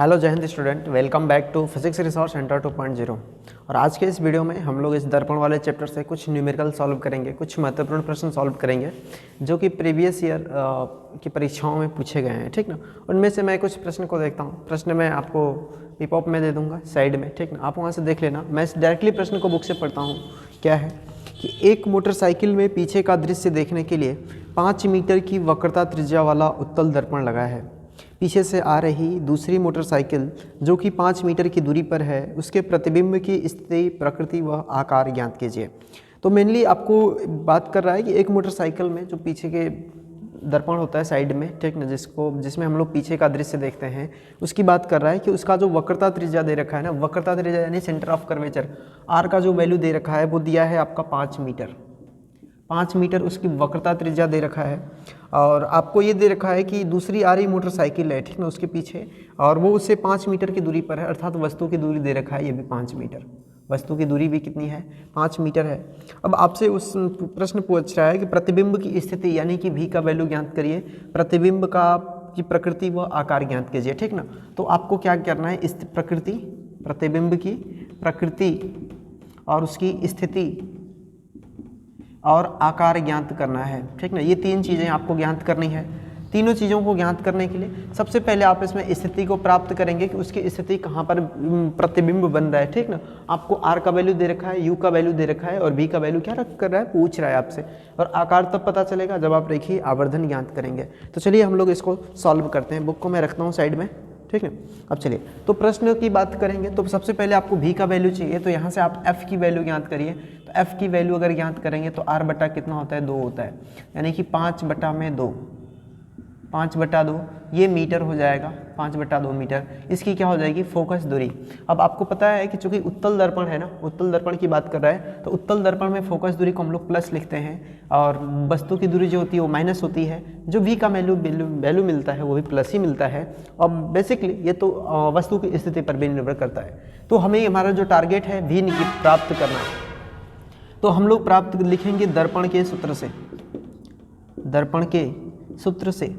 Hello जय हिंद student, welcome back to physics resource centre 2.0। और आज के इस वीडियो में हम लोग इस दर्पण वाले चैप्टर से कुछ न्यूमेरिकल सॉल्व करेंगे, कुछ महत्वपूर्ण प्रश्न सॉल्व करेंगे जो कि प्रीवियस ईयर की परीक्षाओं में पूछे गए हैं। ठीक ना, उनमें से मैं कुछ प्रश्न को देखता हूँ। प्रश्न मैं आपको पिपॉप में दे दूँगा साइड में, ठीक ना, आप वहाँ से देख लेना। मैं डायरेक्टली प्रश्न को बुक से पढ़ता हूँ। क्या है कि एक मोटरसाइकिल में पीछे का दृश्य देखने के लिए 5 मीटर की वक्रता त्रिज्या वाला उत्तल दर्पण लगा है। पीछे से आ रही दूसरी मोटरसाइकिल जो कि 5 मीटर की दूरी पर है, उसके प्रतिबिंब की स्थिति, प्रकृति व आकार ज्ञात कीजिए। तो मेनली आपको बात कर रहा है कि एक मोटरसाइकिल में जो पीछे के दर्पण होता है साइड में, ठीक ना, जिसमें हम लोग पीछे का दृश्य देखते हैं, उसकी बात कर रहा है कि उसका जो वक्रता त्रिज्या दे रखा है ना, वक्रता त्रिज्या यानी सेंटर ऑफ कर्वेचर, आर का जो वैल्यू दे रखा है वो दिया है आपका 5 मीटर। 5 मीटर उसकी वक्रता त्रिज्या दे रखा है। और आपको ये दे रखा है कि दूसरी आ रही मोटरसाइकिल है, ठीक ना, उसके पीछे, और वो उससे 5 मीटर की दूरी पर है, अर्थात वस्तु की दूरी दे रखा है ये भी 5 मीटर। वस्तु की दूरी भी कितनी है? 5 मीटर है। अब आपसे उस प्रश्न पूछ रहा है कि प्रतिबिंब की स्थिति यानी कि भी का वैल्यू ज्ञात करिए, प्रतिबिंब की प्रकृति व आकार ज्ञात कीजिए। ठीक ना, तो आपको क्या करना है, इस प्रकृति, प्रतिबिंब की प्रकृति और उसकी स्थिति और आकार ज्ञात करना है। ठीक ना, ये 3 चीज़ें आपको ज्ञात करनी है। तीनों चीज़ों को ज्ञात करने के लिए सबसे पहले आप इसमें स्थिति को प्राप्त करेंगे कि उसकी स्थिति कहाँ पर प्रतिबिंब बन रहा है। ठीक ना, आपको आर का वैल्यू दे रखा है, यू का वैल्यू दे रखा है और बी का वैल्यू क्या कर रहा है, पूछ रहा है आपसे। और आकार तब पता चलेगा जब आप रेखीय आवर्धन ज्ञात करेंगे। तो चलिए हम लोग इसको सॉल्व करते हैं। बुक को मैं रखता हूँ साइड में, ठीक है। अब चलिए तो प्रश्न की बात करेंगे। तो सबसे पहले आपको भी का वैल्यू चाहिए, तो यहाँ से आप एफ की वैल्यू ज्ञात करिए। तो एफ की वैल्यू अगर ज्ञात करेंगे तो आर बटा कितना होता है, 2 होता है, यानी कि 5 बटा में 2, 5 बटा 2 ये मीटर हो जाएगा, 5 बटा 2 मीटर। इसकी क्या हो जाएगी, फोकस दूरी। अब आपको पता है कि चूंकि उत्तल दर्पण है ना, उत्तल दर्पण की बात कर रहा है, तो उत्तल दर्पण में फोकस दूरी को हम लोग प्लस लिखते हैं और वस्तु की दूरी जो होती है वो माइनस होती है। जो वी का वैल्यू मिलता है वो भी प्लस ही मिलता है। और बेसिकली ये तो वस्तु की स्थिति पर भी निर्भर करता है। तो हमें हमारा जो टारगेट है वी प्राप्त करना है, तो हम लोग प्राप्त लिखेंगे दर्पण के सूत्र से, दर्पण के सूत्र से।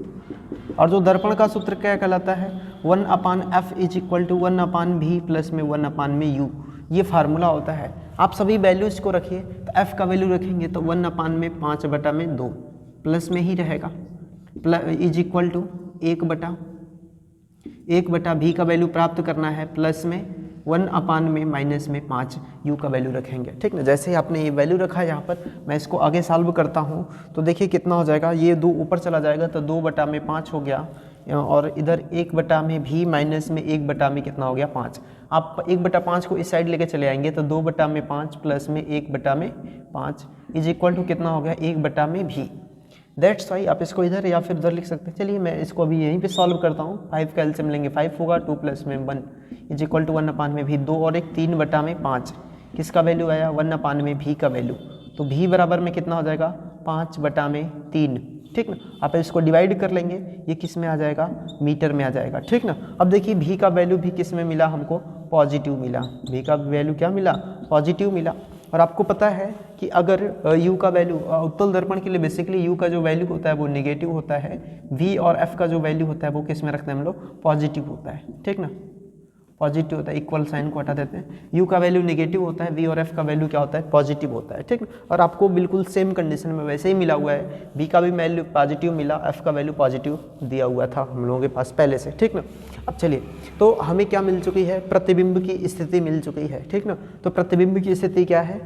और जो दर्पण का सूत्र क्या कहलाता है, 1/f is equal to 1/v plus में 1/में u, ये फार्मूला होता है। आप सभी वैल्यूज को रखिए। तो f का वैल्यू रखेंगे तो 1/में 5 बटा में 2 प्लस में ही रहेगा, इज इक्वल टू 1 बटा v का वैल्यू प्राप्त करना है, प्लस में 1/में माइनस में 5 u का वैल्यू रखेंगे। ठीक ना, जैसे ही आपने ये वैल्यू रखा है यहाँ पर, मैं इसको आगे सॉल्व करता हूँ। तो देखिए कितना हो जाएगा, ये 2 ऊपर चला जाएगा तो 2 बटा में 5 हो गया, और इधर 1 बटा में भी माइनस में 1 बटा में कितना हो गया, 5। आप 1 बटा 5 को इस साइड लेके चले आएंगे तो 2 बटा में 5 प्लस में 1 बटा में 5 इज इक्वल टू कितना हो गया, 1 बटा में भी। दैट्स वाई आप इसको इधर या फिर उधर लिख सकते हैं। चलिए मैं इसको अभी यहीं पे सॉल्व करता हूँ। 5 का एलसीएम लेंगे, 5 होगा, 2 प्लस में 1 इज इक्वल टू 1/में भी 2 और 1 3 बटा में 5। किसका वैल्यू आया, 1/में भी का वैल्यू। तो भी बराबर में कितना हो जाएगा, 5 बटा में 3। ठीक ना, आप इसको डिवाइड कर लेंगे, ये किस में आ जाएगा, मीटर में आ जाएगा। ठीक ना, अब देखिए भी का वैल्यू भी किस में मिला हमको, पॉजिटिव मिला। भी का वैल्यू क्या मिला, पॉजिटिव मिला। और आपको पता है कि अगर u का वैल्यू उत्तल दर्पण के लिए बेसिकली u का जो वैल्यू होता है वो नेगेटिव होता है, v और f का जो वैल्यू होता है वो किस में रखते हैं हम लोग, पॉजिटिव होता है। ठीक ना, पॉजिटिव होता है, इक्वल साइन को हटा देते हैं। u का वैल्यू नेगेटिव होता है, v और f का वैल्यू क्या होता है, पॉजिटिव होता है। ठीक ना, और आपको बिल्कुल सेम कंडीशन में वैसे ही मिला हुआ है, v का भी वैल्यू पॉजिटिव मिला, f का वैल्यू पॉजिटिव दिया हुआ था हम लोगों के पास पहले से। ठीक ना, अब चलिए तो हमें क्या मिल चुकी है, प्रतिबिंब की स्थिति मिल चुकी है। ठीक ना, तो प्रतिबिंब की स्थिति क्या है,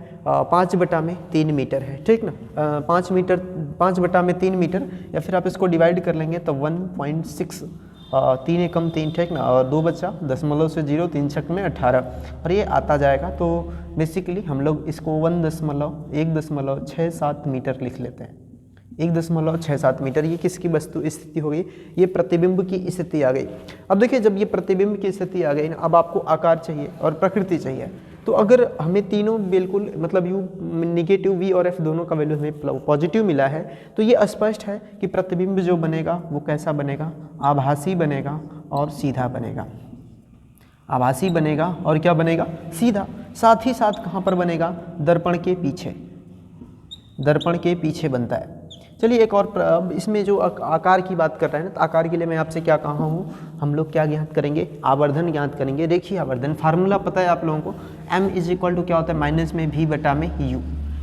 5 बटा में 3 मीटर है। ठीक ना, 5 बटा में 3 मीटर, या फिर आप इसको डिवाइड कर लेंगे तो 1.6, 3 एकम 3, ठीक ना, और 2 बचा, 0.0, 3 छक में 18, और ये आता जाएगा। तो बेसिकली हम लोग इसको 1.67 मीटर लिख लेते हैं। 1.67 मीटर, ये किसकी वस्तु स्थिति हो गई, ये प्रतिबिंब की स्थिति आ गई। अब देखिए जब ये प्रतिबिंब की स्थिति आ गई ना, अब आपको आकार चाहिए और प्रकृति चाहिए। तो अगर हमें तीनों बिल्कुल मतलब u निगेटिव, v और f दोनों का वैल्यू हमें पॉजिटिव मिला है, तो ये स्पष्ट है कि प्रतिबिंब जो बनेगा वो कैसा बनेगा, आभासी बनेगा और सीधा बनेगा। आभासी बनेगा और क्या बनेगा, सीधा। साथ ही साथ कहाँ पर बनेगा, दर्पण के पीछे, दर्पण के पीछे बनता है। चलिए एक और अब इसमें जो आकार की बात कर रहे हैं ना, तो आकार के लिए मैं आपसे क्या कहा हूँ, हम लोग क्या ज्ञात करेंगे, आवर्धन ज्ञात करेंगे। देखिए आवर्धन फार्मूला पता है आप लोगों को, m इज इक्वल टू क्या होता है, माइनस में v बटा में u,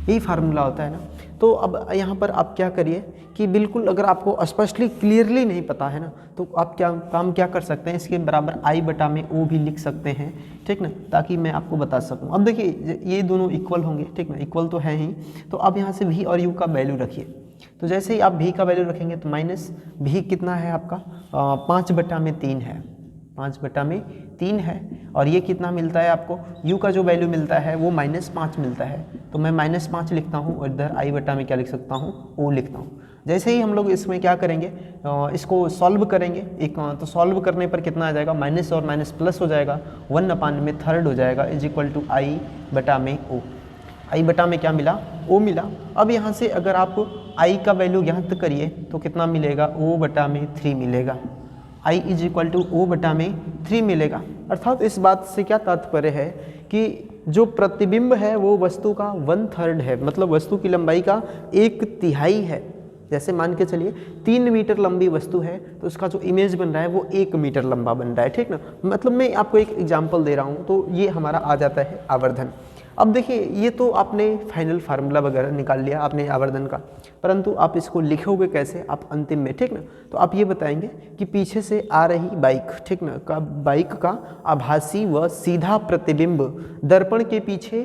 यही फार्मूला होता है ना। तो अब यहाँ पर आप क्या करिए कि बिल्कुल अगर आपको स्पष्टली क्लियरली नहीं पता है ना, तो आप क्या कर सकते हैं, इसके बराबर i बटा में o भी लिख सकते हैं, ठीक ना, ताकि मैं आपको बता सकूं। अब देखिए ये दोनों इक्वल होंगे, ठीक ना, इक्वल तो है ही। तो अब यहाँ से v और u का वैल्यू रखिए। तो जैसे ही आप v का वैल्यू रखेंगे तो माइनस v कितना है आपका, 5 बटा में 3 है, 5 बटा में 3 है। और ये कितना मिलता है आपको, u का जो वैल्यू मिलता है वो -5 मिलता है। तो मैं -5 लिखता हूँ और इधर i बटा में क्या लिख सकता हूँ, o लिखता हूँ। जैसे ही हम लोग इसमें क्या करेंगे, इसको सॉल्व करेंगे तो सॉल्व करने पर कितना आ जाएगा, माइनस और माइनस प्लस हो जाएगा, 1/3 हो जाएगा इज इक्वल टू i बटा में o। i बटा में क्या मिला, o मिला। अब यहाँ से अगर आप i का वैल्यू ज्ञात करिए तो कितना मिलेगा, o बटा में 3 मिलेगा, i is equal to o बटा में 3 मिलेगा। अर्थात इस बात से क्या तात्पर्य है कि जो प्रतिबिंब है वो वस्तु का 1/3 है, मतलब वस्तु की लंबाई का 1/3 है। जैसे मान के चलिए 3 मीटर लंबी वस्तु है तो उसका जो इमेज बन रहा है वो 1 मीटर लंबा बन रहा है, ठीक ना। मतलब मैं आपको एक एग्जांपल दे रहा हूँ, तो ये हमारा आ जाता है आवर्धन। अब देखिए ये तो आपने फाइनल फार्मूला वगैरह निकाल लिया आपने आवर्धन का, परंतु आप इसको लिखोगे कैसे आप अंतिम में, ठीक ना। तो आप ये बताएंगे कि पीछे से आ रही बाइक, ठीक ना, का बाइक का आभासी व सीधा प्रतिबिंब दर्पण के पीछे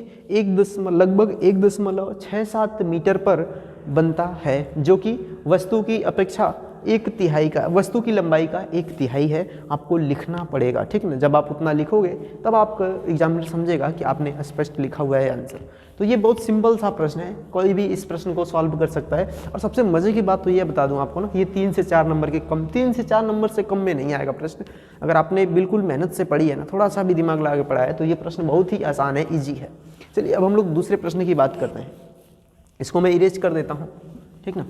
लगभग 1.67 मीटर पर बनता है, जो कि वस्तु की अपेक्षा 1/3 का, वस्तु की लंबाई का 1/3 है। आपको लिखना पड़ेगा, ठीक ना। जब आप उतना लिखोगे तब आपका एग्जामिनर समझेगा कि आपने स्पष्ट लिखा हुआ है आंसर। तो ये बहुत सिंपल सा प्रश्न है, कोई भी इस प्रश्न को सॉल्व कर सकता है। और सबसे मज़े की बात तो ये बता दूं आपको ना, ये 3 से 4 नंबर के कम, 3 से 4 नंबर से कम में नहीं आएगा प्रश्न। अगर आपने बिल्कुल मेहनत से पढ़ी है ना, थोड़ा सा भी दिमाग लगा के पढ़ा है, तो ये प्रश्न बहुत ही आसान है, ईजी है। चलिए अब हम लोग दूसरे प्रश्न की बात करते हैं। इसको मैं इरेज कर देता हूँ, ठीक ना।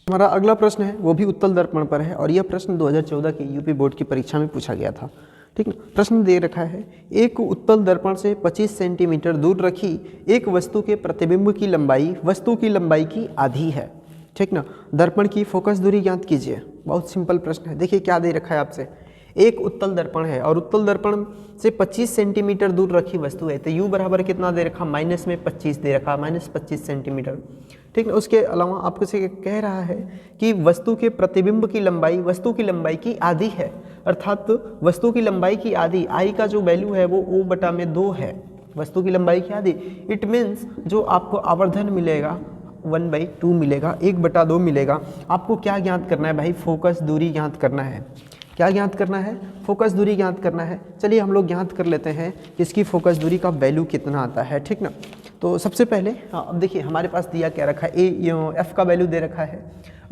हमारा अगला प्रश्न है वो भी उत्तल दर्पण पर है, और यह प्रश्न 2014 की यूपी बोर्ड की परीक्षा में पूछा गया था, ठीक ना। प्रश्न दे रखा है, एक उत्तल दर्पण से 25 सेंटीमीटर दूर रखी एक वस्तु के प्रतिबिंब की लंबाई वस्तु की लंबाई की आधी है, ठीक ना। दर्पण की फोकस दूरी ज्ञात कीजिए। बहुत सिंपल प्रश्न है। देखिए क्या दे रखा है आपसे, एक उत्तल दर्पण है और उत्तल दर्पण से 25 सेंटीमीटर दूर रखी वस्तु है, तो u बराबर कितना दे रखा, माइनस में 25 दे रखा, -25 सेंटीमीटर, ठीक है। उसके अलावा आपको से कह रहा है कि वस्तु के प्रतिबिंब की लंबाई वस्तु की लंबाई की आधी है, अर्थात वस्तु की लंबाई की आधी, i का जो वैल्यू है वो o बटा में 2 है, वस्तु की लंबाई की आधी। इट मीन्स जो आपको आवर्धन मिलेगा 1/2 मिलेगा, 1/2 मिलेगा। आपको क्या ज्ञात करना है भाई, फोकस दूरी ज्ञात करना है। क्या ज्ञात करना है, फोकस दूरी ज्ञात करना है। चलिए हम लोग ज्ञात कर लेते हैं कि इसकी फोकस दूरी का वैल्यू कितना आता है, ठीक ना। तो सबसे पहले अब देखिए हमारे पास दिया क्या रखा है, एफ का वैल्यू दे रखा है,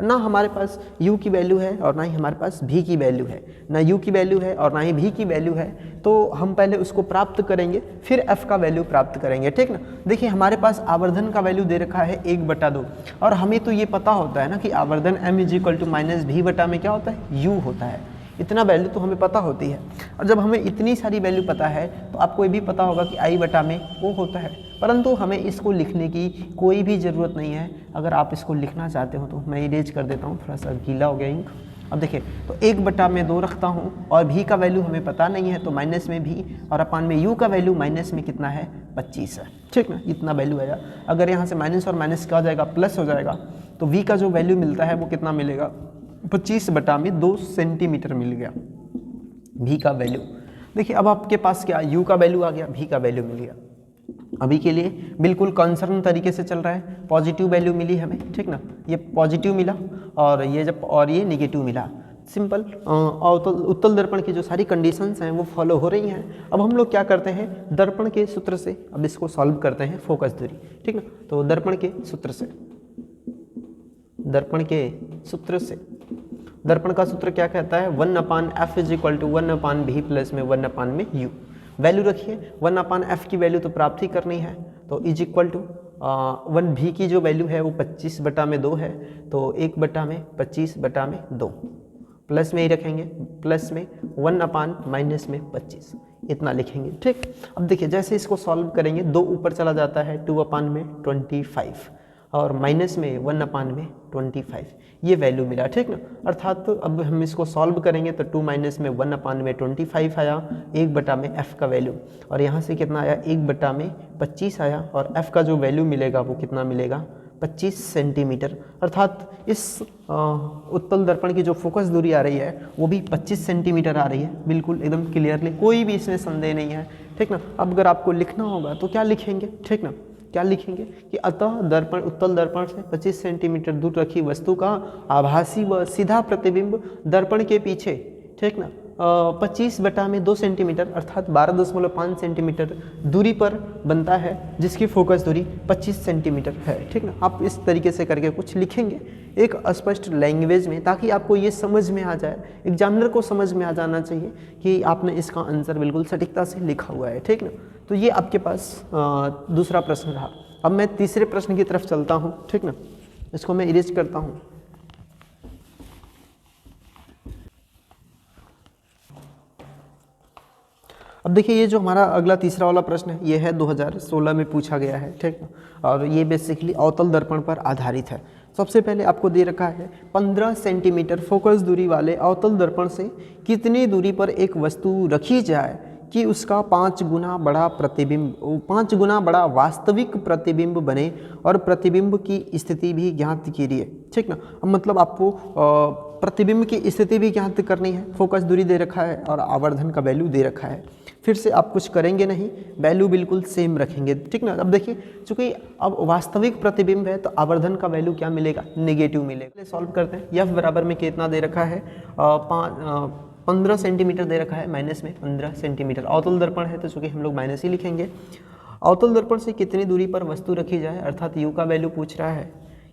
ना हमारे पास u की वैल्यू है और ना ही हमारे पास v की वैल्यू है, ना u की वैल्यू है और ना ही v की वैल्यू है। तो हम पहले उसको प्राप्त करेंगे फिर f का वैल्यू प्राप्त करेंगे, ठीक ना। देखिए हमारे पास आवर्धन का वैल्यू दे रखा है 1/2, और हमें तो ये पता होता है ना कि आवर्धन m = -v बटा में क्या होता है, u होता है। इतना वैल्यू तो हमें पता होती है, और जब हमें इतनी सारी वैल्यू पता है तो आपको ये भी पता होगा कि i बटा में o होता है, परंतु हमें इसको लिखने की कोई भी ज़रूरत नहीं है। अगर आप इसको लिखना चाहते हो तो मैं इरेज कर देता हूँ, थोड़ा सा गीला हो गया इंक। अब देखिए तो 1/2 रखता हूँ और v का वैल्यू हमें पता नहीं है तो माइनस में v, और अपान में u का वैल्यू माइनस में कितना है, 25 है, ठीक ना। इतना वैल्यू आएगा। अगर यहाँ से माइनस और माइनस क्या हो जाएगा, प्लस हो जाएगा, तो v का जो वैल्यू मिलता है वो कितना मिलेगा, 25/2 सेंटीमीटर मिल गया v का वैल्यू। देखिए अब आपके पास क्या, u का वैल्यू आ गया, v का वैल्यू मिल गया। अभी के लिए बिल्कुल कंसर्न तरीके से चल रहा है, पॉजिटिव वैल्यू मिली हमें, ठीक ना। ये पॉजिटिव मिला और ये नेगेटिव मिला। सिंपल। और उत्तल दर्पण की जो सारी कंडीशंस हैं वो फॉलो हो रही हैं। अब हम लोग क्या करते हैं, दर्पण के सूत्र से अब इसको सॉल्व करते हैं, फोकस दूरी, ठीक ना। तो दर्पण के सूत्र से दर्पण का सूत्र क्या कहता है, 1/f = 1/v प्लस में 1/u। वैल्यू रखिए, 1/f की वैल्यू तो प्राप्त ही करनी है, तो इज इक्वल टू 1v की जो वैल्यू है वो 25/2 है, तो 1/25/2 प्लस में ही रखेंगे, प्लस में 1/-25 इतना लिखेंगे, ठीक। अब देखिए जैसे इसको सॉल्व करेंगे 2 ऊपर चला जाता है, 2/25 और माइनस में 1/25 ये वैल्यू मिला, ठीक ना। अर्थात तो अब हम इसको सॉल्व करेंगे तो 2 माइनस में 1/25 आया, 1/f का वैल्यू, और यहाँ से कितना आया 1/25 आया, और f का जो वैल्यू मिलेगा वो कितना मिलेगा 25 सेंटीमीटर। अर्थात इस उत्तल दर्पण की जो फोकस दूरी आ रही है वो भी 25 सेंटीमीटर आ रही है, बिल्कुल एकदम क्लियरली, कोई भी इसमें संदेह नहीं है, ठीक ना। अब अगर आपको लिखना होगा तो क्या लिखेंगे, ठीक ना, क्या लिखेंगे कि अतः दर्पण उत्तल दर्पण से 25 सेंटीमीटर दूर रखी वस्तु का आभासी व सीधा प्रतिबिंब दर्पण के पीछे, ठीक ना, 25/2 सेंटीमीटर अर्थात 12.5 सेंटीमीटर दूरी पर बनता है, जिसकी फोकस दूरी 25 सेंटीमीटर है, ठीक ना। आप इस तरीके से करके कुछ लिखेंगे एक अस्पष्ट लैंग्वेज में, ताकि आपको ये समझ में आ जाए, एग्जामिनर को समझ में आ जाना चाहिए कि आपने इसका आंसर बिल्कुल सटीकता से लिखा हुआ है, ठीक ना। तो ये आपके पास दूसरा प्रश्न रहा। अब मैं तीसरे प्रश्न की तरफ चलता हूँ, ठीक ना, इसको मैं इरेज करता हूँ। अब देखिए ये जो हमारा अगला तीसरा वाला प्रश्न है ये है 2016 में पूछा गया है, ठीक ना, और ये बेसिकली अवतल दर्पण पर आधारित है। सबसे पहले आपको दे रखा है 15 सेंटीमीटर फोकस दूरी वाले अवतल दर्पण से कितनी दूरी पर एक वस्तु रखी जाए कि उसका 5 गुना बड़ा प्रतिबिंब, 5 गुना बड़ा वास्तविक प्रतिबिंब बने और प्रतिबिंब की स्थिति भी ज्ञात कीजिए, ठीक ना। अब मतलब आपको प्रतिबिंब की स्थिति भी ज्ञात करनी है, फोकस दूरी दे रखा है और आवर्धन का वैल्यू दे रखा है। फिर से आप कुछ करेंगे नहीं, वैल्यू बिल्कुल सेम रखेंगे, ठीक ना। अब देखिए चूंकि अब वास्तविक प्रतिबिंब है तो आवर्धन का वैल्यू क्या मिलेगा, नेगेटिव मिलेगा। सॉल्व करते हैं। एफ बराबर में कितना दे रखा है 15 सेंटीमीटर दे रखा है, माइनस में 15 सेंटीमीटर। अवतल दर्पण है तो चूंकि हम लोग माइनस ही लिखेंगे। अवतल दर्पण से कितनी दूरी पर वस्तु रखी जाए, अर्थात यू का वैल्यू पूछ रहा है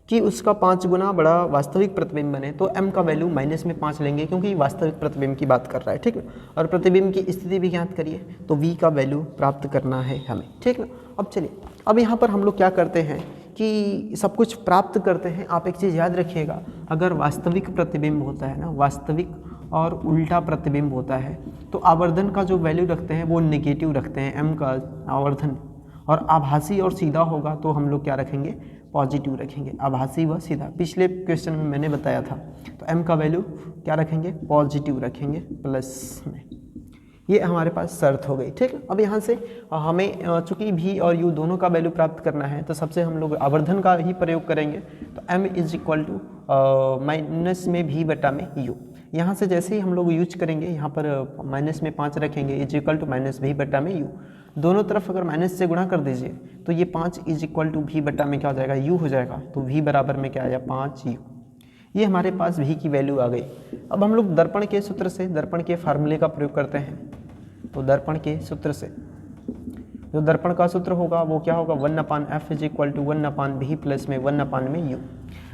कि उसका 5 गुना बड़ा वास्तविक प्रतिबिंब बने, तो m का वैल्यू माइनस में 5 लेंगे क्योंकि वास्तविक प्रतिबिंब की बात कर रहा है, ठीक ना। और प्रतिबिंब की स्थिति भी ज्ञात करिए, तो v का वैल्यू प्राप्त करना है हमें, ठीक ना। अब चलिए, अब यहाँ पर हम लोग क्या करते हैं कि सब कुछ प्राप्त करते हैं। आप एक चीज़ याद रखिएगा, अगर वास्तविक प्रतिबिंब होता है ना, वास्तविक और उल्टा प्रतिबिंब होता है, तो आवर्धन का जो वैल्यू रखते हैं वो नेगेटिव रखते हैं, m का आवर्धन, और आभासी और सीधा होगा तो हम लोग क्या रखेंगे, पॉजिटिव रखेंगे, आभासी व सीधा। पिछले क्वेश्चन में मैंने बताया था, तो m का वैल्यू क्या रखेंगे, पॉजिटिव रखेंगे प्लस में। ये हमारे पास शर्त हो गई, ठीक है। अब यहाँ से हमें चूंकि v और u दोनों का वैल्यू प्राप्त करना है, तो सबसे हम लोग आवर्धन का ही प्रयोग करेंगे। तो m = माइनस में v बटा में u। यहाँ से जैसे ही हम लोग यूज करेंगे, यहाँ पर माइनस में 5 रखेंगे, = माइनस v बटा में u। दोनों तरफ अगर माइनस से गुणा कर दीजिए तो ये 5 = v बटा में क्या हो जाएगा, u हो जाएगा। तो v बराबर में क्या आया, 5u। ये हमारे पास v की वैल्यू आ गई। अब हम लोग दर्पण के सूत्र से, दर्पण के फार्मूले का प्रयोग करते हैं। तो दर्पण के सूत्र से जो दर्पण का सूत्र होगा वो क्या होगा, 1/f = 1/v प्लस में 1/ में u।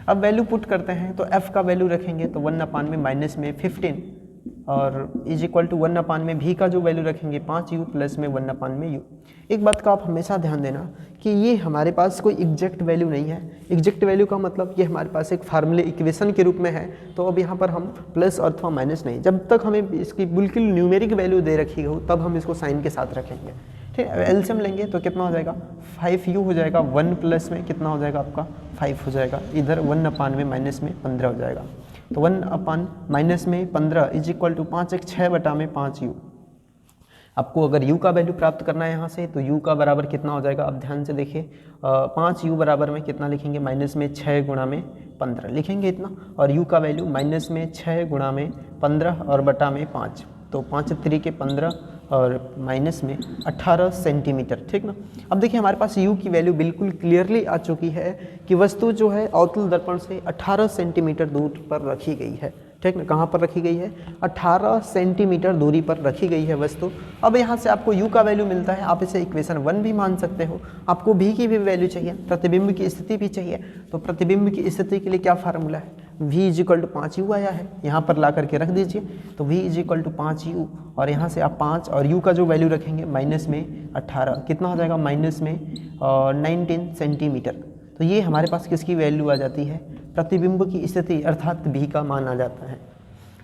अब वैल्यू पुट करते हैं तो f का वैल्यू रखेंगे तो 1/ में माइनस में 15 और = 1/ में v का जो वैल्यू रखेंगे 5u प्लस में 1/ में u। एक बात का आप हमेशा ध्यान देना कि ये हमारे पास कोई एग्जैक्ट वैल्यू नहीं है। एग्जैक्ट वैल्यू का मतलब ये हमारे पास एक फार्मूले इक्वेशन के रूप में है, तो अब यहाँ पर हम प्लस अथवा माइनस नहीं, जब तक हमें इसकी बिल्कुल न्यूमेरिक वैल्यू दे रखी हो तब हम इसको साइन के साथ रखेंगे, ठीक है। एलसीएम लेंगे तो कितना हो जाएगा, 5u हो जाएगा, 1 प्लस में कितना हो जाएगा आपका 5 हो जाएगा, इधर 1/ में माइनस में 15 हो जाएगा। तो 1/ माइनस में 15 = 5 × 6 बटा में 5u। आपको अगर u का वैल्यू प्राप्त करना है यहाँ से, तो u का बराबर कितना हो जाएगा, अब ध्यान से देखिए, 5u बराबर में कितना लिखेंगे, माइनस में 6 गुणा में 15 लिखेंगे इतना, और u का वैल्यू माइनस में 6 गुणा में 15 और बटा में 5, तो 5 × 3 = 15 और माइनस में 18 सेंटीमीटर, ठीक ना। अब देखिए हमारे पास u की वैल्यू बिल्कुल क्लियरली आ चुकी है कि वस्तु जो है अवतल दर्पण से 18 सेंटीमीटर दूर पर रखी गई है, ठीक ना। कहाँ पर रखी गई है, 18 सेंटीमीटर दूरी पर रखी गई है वस्तु। अब यहाँ से आपको u का वैल्यू मिलता है, आप इसे इक्वेशन 1 भी मान सकते हो। आपको v की भी वैल्यू चाहिए, प्रतिबिंब की स्थिति भी चाहिए, तो प्रतिबिंब की स्थिति के लिए क्या फार्मूला है, v = 5u आया है, यहाँ पर ला करके रख दीजिए। तो v = 5u और यहाँ से आप 5 और u का जो वैल्यू रखेंगे माइनस में 18, कितना हो जाएगा, माइनस में 19 सेंटीमीटर। तो ये हमारे पास किसकी वैल्यू आ जाती है, प्रतिबिंब की स्थिति अर्थात v का मान आ जाता है।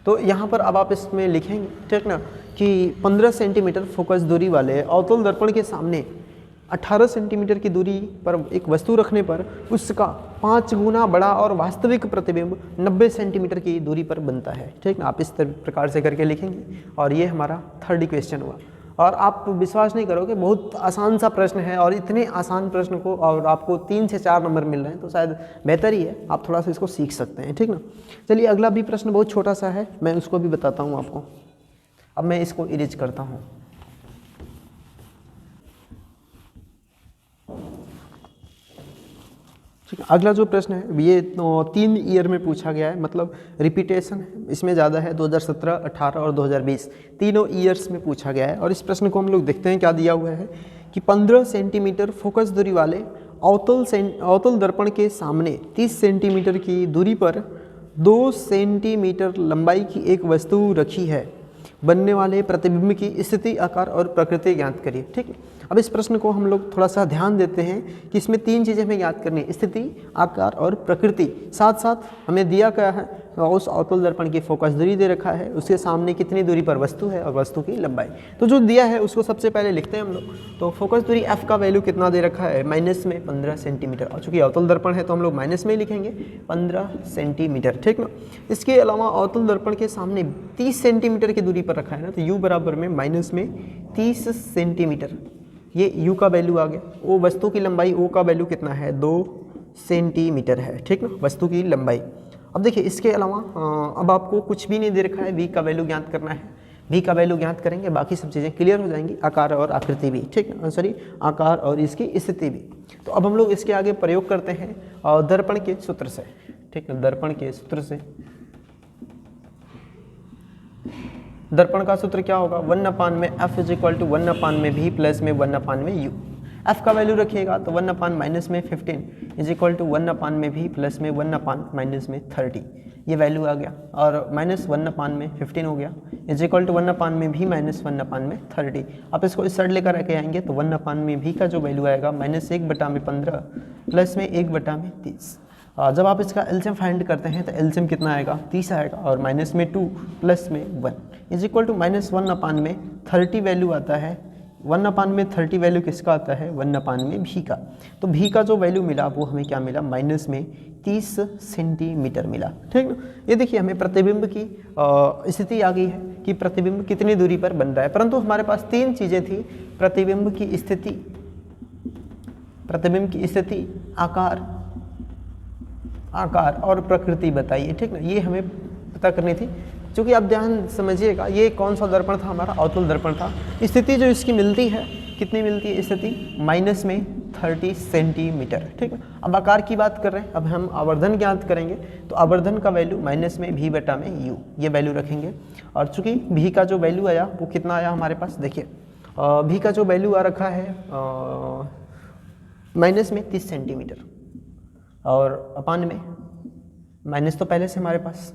तो यहाँ पर अब आप इसमें लिखेंगे, ठीक ना, कि 15 सेंटीमीटर फोकस दूरी वाले अवतल दर्पण के सामने 18 सेंटीमीटर की दूरी पर एक वस्तु रखने पर उसका 5 गुना बड़ा और वास्तविक प्रतिबिंब 90 सेंटीमीटर की दूरी पर बनता है। ठीक ना, आप इस प्रकार से करके लिखेंगे और ये हमारा थर्ड क्वेश्चन हुआ। और आप विश्वास नहीं करोगे, बहुत आसान सा प्रश्न है और इतने आसान प्रश्न को और आपको 3 से 4 नंबर मिल रहे हैं तो शायद बेहतर ही है, आप थोड़ा सा इसको सीख सकते हैं। ठीक ना, चलिए अगला भी प्रश्न बहुत छोटा सा है, मैं उसको भी बताता हूँ आपको। अब मैं इसको इरेज करता हूँ। ठीक है, अगला जो प्रश्न है ये 3 ईयर में पूछा गया है, मतलब रिपीटेशन है इसमें ज़्यादा है, 2017, 18 और 2020 तीनों ईयर्स में पूछा गया है। और इस प्रश्न को हम लोग देखते हैं क्या दिया हुआ है कि 15 सेंटीमीटर फोकस दूरी वाले अवतल दर्पण के सामने 30 सेंटीमीटर की दूरी पर 2 सेंटीमीटर लंबाई की एक वस्तु रखी है, बनने वाले प्रतिबिंब की स्थिति, आकार और प्रकृति ज्ञात करिए। ठीक है, अब इस प्रश्न को हम लोग थोड़ा सा ध्यान देते हैं कि इसमें 3 चीज़ें हमें याद करनी है, स्थिति, आकार और प्रकृति। साथ साथ हमें दिया गया है उस अवतल दर्पण की फोकस दूरी दे रखा है, उसके सामने कितनी दूरी पर वस्तु है और वस्तु की लंबाई। तो जो दिया है उसको सबसे पहले लिखते हैं हम लोग। तो फोकस दूरी f का वैल्यू कितना दे रखा है, माइनस में 15 सेंटीमीटर, और चूँकि अवतल दर्पण है तो हम लोग माइनस में ही लिखेंगे 15 सेंटीमीटर। ठीक ना, इसके अलावा अवतल दर्पण के सामने 30 सेंटीमीटर की दूरी पर रखा है ना, तो u बराबर में माइनस में 30 सेंटीमीटर, ये u का वैल्यू आ गया। वो वस्तु की लंबाई o का वैल्यू कितना है, 2 सेंटीमीटर है। ठीक ना, वस्तु की लंबाई। अब देखिए इसके अलावा अब आपको कुछ भी नहीं दे रखा है, v का वैल्यू ज्ञात करना है, v का वैल्यू ज्ञात करेंगे, बाकी सब चीज़ें क्लियर हो जाएंगी, आकार और आकृति भी। ठीक है, सॉरी आकार और इसकी स्थिति भी। तो अब हम लोग इसके आगे प्रयोग करते हैं दर्पण के सूत्र से। ठीक है, दर्पण के सूत्र से, दर्पण का सूत्र क्या होगा, 1/f is equal to 1/v plus में 1/u। f का वैल्यू रखिएगा तो 1/ माइनस में 15 is equal to 1/v plus में 1/ माइनस में 30, ये वैल्यू आ गया। और माइनस 1/15 हो गया is equal to 1/v minus 1/30। आप इसको इस साइड लेकर आके आएंगे तो 1/v का जो वैल्यू आएगा माइनस 1/15 प्लस में 1/30। जब आप इसका एलसीएम फाइंड करते हैं तो एलसीएम कितना आएगा, 30 आएगा, और माइनस में 2 प्लस में 1 is equal to minus 1/30 value आता है। 1/30 वैल्यू किसका आता है, 1/v का। तो v का जो वैल्यू मिला वो हमें क्या मिला, माइनस में 30 सेंटीमीटर मिला। ठीक ना, ये देखिए हमें प्रतिबिंब की स्थिति आ गई है कि प्रतिबिंब कितनी दूरी पर बन रहा है, परंतु हमारे पास 3 चीज़ें थी, प्रतिबिंब की स्थिति, प्रतिबिंब की स्थिति, आकार और प्रकृति बताइए। ठीक ना, ये हमें पता करनी थी। क्योंकि आप ध्यान समझिएगा, ये कौन सा दर्पण था, हमारा अवतल दर्पण था। स्थिति जो इसकी मिलती है, कितनी मिलती है स्थिति, माइनस में 30 सेंटीमीटर। ठीक है, अब आकार की बात कर रहे हैं, अब हम आवर्धन ज्ञात करेंगे तो आवर्धन का वैल्यू माइनस में v/u, ये वैल्यू रखेंगे। और चूंकि v का जो वैल्यू आया वो कितना आया हमारे पास, देखिए v का जो वैल्यू आ रखा है माइनस में 30 सेंटीमीटर, और अपान में माइनस तो पहले से हमारे पास,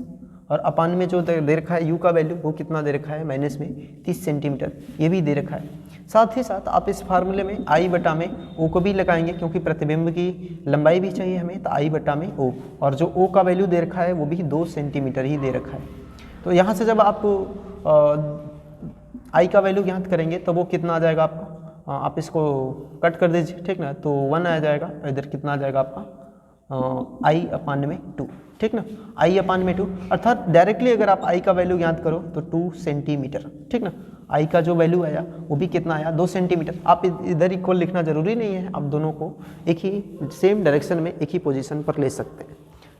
और अपान में जो दे रखा है u का वैल्यू वो कितना दे रखा है, माइनस में 30 सेंटीमीटर, ये भी दे रखा है। साथ ही साथ आप इस फार्मूले में I/में O को भी लगाएंगे, क्योंकि प्रतिबिंब की लंबाई भी चाहिए हमें, तो I/में O, और जो O का वैल्यू दे रखा है वो भी 2 सेंटीमीटर ही दे रखा है। तो यहाँ से जब आप I का वैल्यू ज्ञात करेंगे तो वो कितना आ जाएगा आपका, आप इसको कट कर दीजिए। ठीक ना, तो 1 आ जाएगा, इधर कितना आ जाएगा आपका I/2। ठीक ना, I/2, अर्थात डायरेक्टली अगर आप I का वैल्यू ज्ञात करो तो 2 सेंटीमीटर। ठीक ना, I का जो वैल्यू आया वो भी कितना आया, 2 सेंटीमीटर। आप इधर इक्वल लिखना जरूरी नहीं है, आप दोनों को एक ही सेम डायरेक्शन में एक ही पोजीशन पर ले सकते हैं।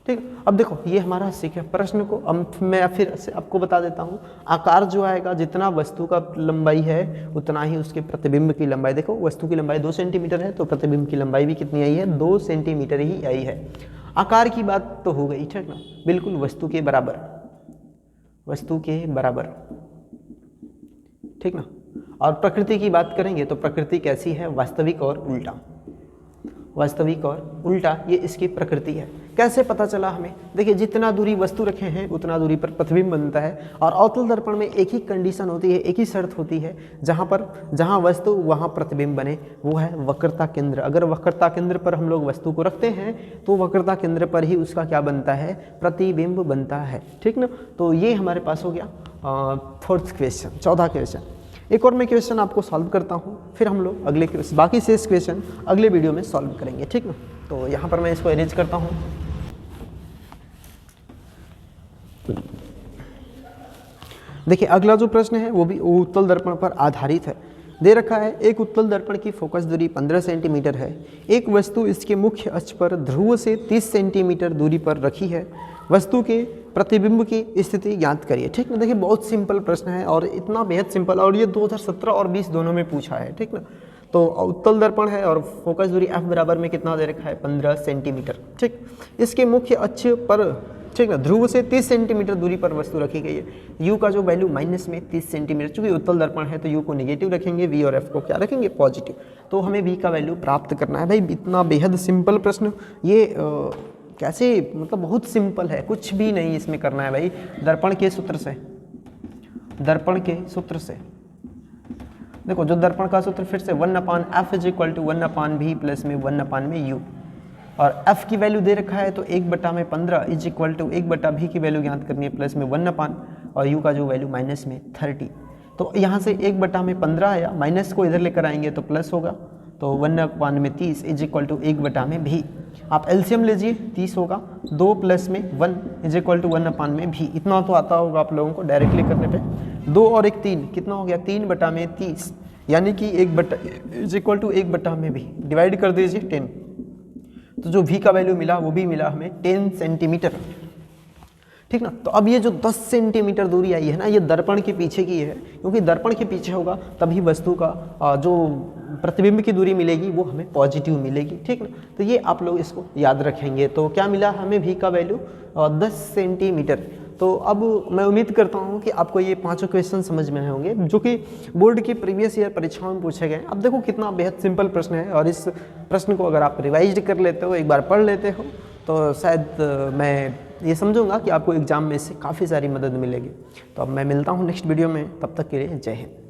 ठीक, अब देखो ये हमारा सीखे प्रश्न को अब मैं फिर से आपको बता देता हूँ। आकार जो आएगा, जितना वस्तु का लंबाई है उतना ही उसके प्रतिबिंब की लंबाई। देखो वस्तु की लंबाई 2 सेंटीमीटर है तो प्रतिबिंब की लंबाई भी कितनी आई है, 2 सेंटीमीटर ही आई है। आकार की बात तो हो गई, ठीक ना, बिल्कुल वस्तु के बराबर, वस्तु के बराबर। ठीक ना, और प्रकृति की बात करेंगे तो प्रकृति कैसी है, वास्तविक और उल्टा, वास्तविक और उल्टा, ये इसकी प्रकृति है। कैसे पता चला हमें, देखिए जितना दूरी वस्तु रखे हैं उतना दूरी पर प्रतिबिंब बनता है। और अवतल दर्पण में एक ही कंडीशन होती है, एक ही शर्त होती है, जहाँ वस्तु वहाँ प्रतिबिंब बने, वो है वक्रता केंद्र। अगर वक्रता केंद्र पर हम लोग वस्तु को रखते हैं तो वक्रता केंद्र पर ही उसका क्या बनता है, प्रतिबिंब बनता है। ठीक ना, तो ये हमारे पास हो गया 4th क्वेश्चन, 14 क्वेश्चन। एक और मैं क्वेश्चन आपको सॉल्व करता हूँ, फिर हम लोग अगले बाकी शेष क्वेश्चन अगले वीडियो में सॉल्व करेंगे, ठीक ना। तो यहाँ पर मैं इसको अरेंज करता हूँ। देखिए अगला जो प्रश्न है वो भी उत्तल दर्पण पर आधारित है। दे रखा है एक उत्तल दर्पण की फोकस दूरी 15 सेंटीमीटर है। एक वस्तु इसके मुख्य अक्ष पर ध्रुव से 30 सेंटीमीटर दूरी पर रखी है। वस्तु के प्रतिबिंब की स्थिति ज्ञात करिए, ठीक ना। देखिए बहुत सिंपल प्रश्न है और इतना बेहद सिंपल, और ये 2017 और 20 दोनों में पूछा है, ठीक ना। तो उत्तल दर्पण है और फोकस दूरी f बराबर में कितना दे रखा है 15 सेंटीमीटर, ठीक। इसके मुख्य अक्ष पर, ठीक ना, ध्रुव से 30 सेंटीमीटर दूरी पर वस्तु रखी गई है। u का जो वैल्यू माइनस में 30 सेंटीमीटर, चूंकि उत्तल दर्पण है तो u को नेगेटिव रखेंगे, v और f को क्या रखेंगे पॉजिटिव। तो हमें v का वैल्यू प्राप्त करना है। भाई इतना बेहद सिंपल प्रश्न, ये कैसे, मतलब बहुत सिंपल है, कुछ भी नहीं इसमें करना है भाई। दर्पण के सूत्र से, दर्पण के सूत्र से देखो, जो दर्पण का सूत्र फिर से 1/f is equal to 1/v plus में 1/में u, और f की वैल्यू दे रखा है तो 1/15 इज इक्वल टू 1/v की वैल्यू ज्ञात करनी है प्लस में 1/, और u का जो वैल्यू माइनस में 30। तो यहाँ से 1/15 आया, माइनस को इधर लेकर आएंगे तो प्लस होगा, तो 1/30 इज इक्वल टू 1/v। आप एलसीएम लीजिए, 30 होगा, 2 प्लस में 1 इज इक्वल टू 1/v। इतना तो आता होगा आप लोगों को डायरेक्टली करने पे। 2 और 1 3, कितना हो गया 3/30, यानी कि 1 is equal to 1/v। Divide कर दीजिए 10, तो जो v का वैल्यू मिला वो भी मिला हमें 10 सेंटीमीटर, ठीक ना। तो अब ये जो 10 सेंटीमीटर दूरी आई है ना, ये दर्पण के पीछे की है, क्योंकि दर्पण के पीछे होगा तभी वस्तु का जो प्रतिबिंब की दूरी मिलेगी वो हमें पॉजिटिव मिलेगी, ठीक ना। तो ये आप लोग इसको याद रखेंगे। तो क्या मिला हमें v का वैल्यू 10 सेंटीमीटर। तो अब मैं उम्मीद करता हूँ कि आपको ये 5 क्वेश्चन समझ में आए होंगे, जो कि बोर्ड की प्रीवियस ईयर परीक्षाओं में पूछे गए। अब देखो कितना बेहद सिंपल प्रश्न है, और इस प्रश्न को अगर आप रिवाइज कर लेते हो, एक बार पढ़ लेते हो, तो शायद मैं ये समझूंगा कि आपको एग्जाम में इससे काफ़ी सारी मदद मिलेगी। तो अब मैं मिलता हूँ नेक्स्ट वीडियो में, तब तक के लिए जय हिंद।